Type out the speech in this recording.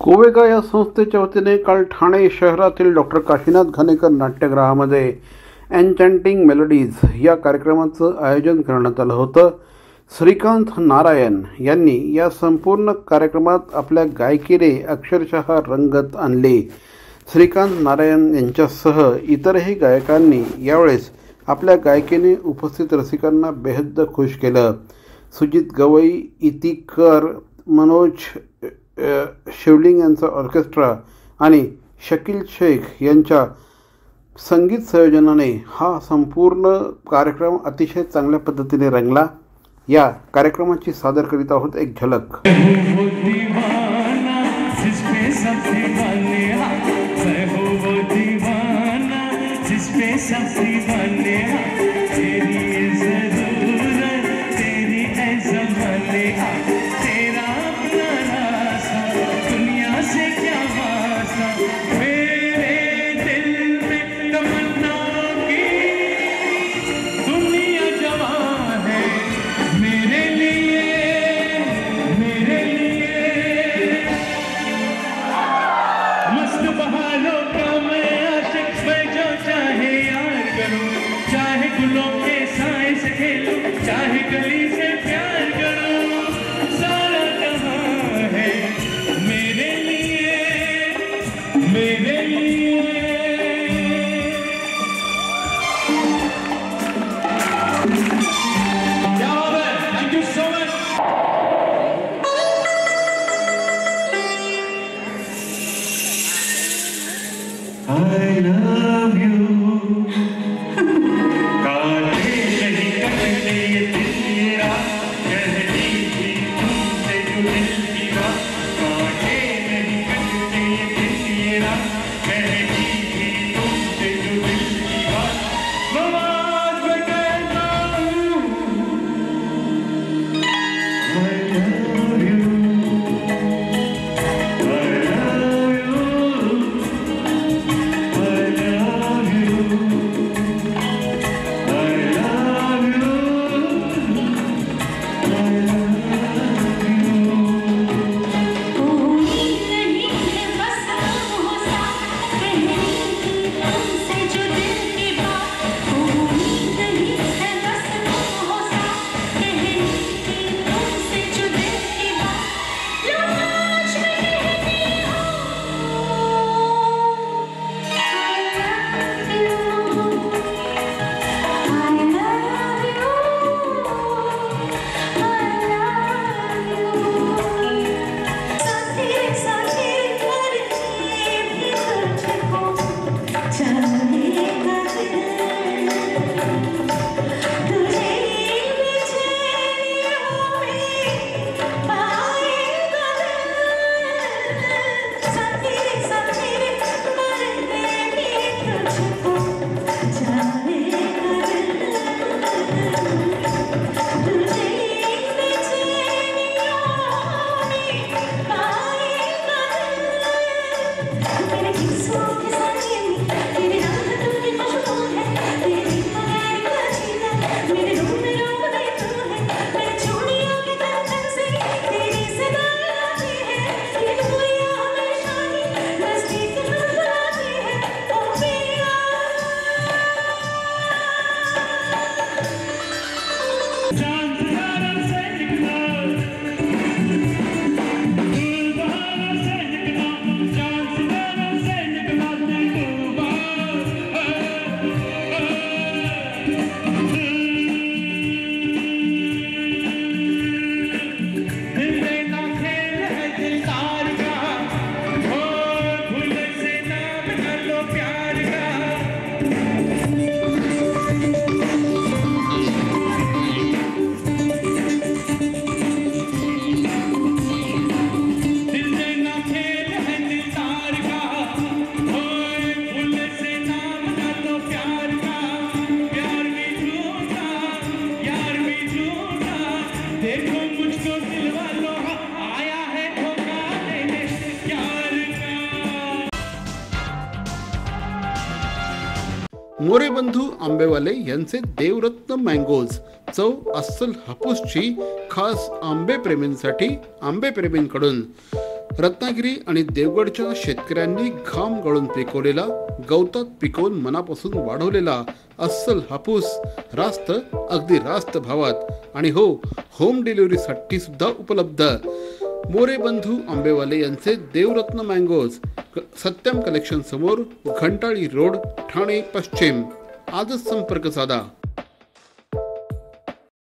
कोवेगा या संस्थेच्या वतीने काल ठाणे शहरातील डॉक्टर काशीनाथ घाणेकर नाट्यगृहामध्ये एन्चॅन्टिंग मेलोडीज या कार्यक्रमाचं आयोजन करण्यात आलं होतं. श्रीकांत नारायण यांनी या संपूर्ण कार्यक्रमात आपल्या गायकीने अक्षरशः रंगत आणली. श्रीकांत नारायण यांच्यासह इतरही गायकांनी यावेळेस आपल्या गायकीने उपस्थित रसिकांना बेहद खुश केलं. सुजित गवई, इतिकर, मनोज शिवलिंग यांचा ऑर्केस्ट्रा आणि शकील शेख यांच्या संगीत संयोजनाने हा संपूर्ण कार्यक्रम अतिशय चांगल्या पद्धतीने रंगला. या कार्यक्रमाची सादर करीत आहोत एक झलक. चाहे गुलों के साए से खेलो, चाहे गली से प्यार करो, सारा जहां है मेरे लिए, मेरे लिए. क्या बात है, thank you so much. I love you. मोरेबंधू आंबेवाले यांचे देवरत्न मँगोज, चव अस्सल हापूसची, खास आंबेप्रेमींसाठी आंबेप्रेमींकडून. रत्नागिरी आणि देवगडच्या शेतकऱ्यांनी घाम गळून पिकवलेला, गवतात पिकवून मनापासून वाढवलेला अस्सल हापूस रास्त, अगदी रास्त भावात आणि हो, होम डिलिव्हरीसाठी सुद्धा उपलब्ध. मोरे बंधू आंबेवाले यांचे देवरत्न मँगोज, सत्यम कलेक्शन समोर, घंटाळी रोड, ठाणे पश्चिम. आजच संपर्क साधा.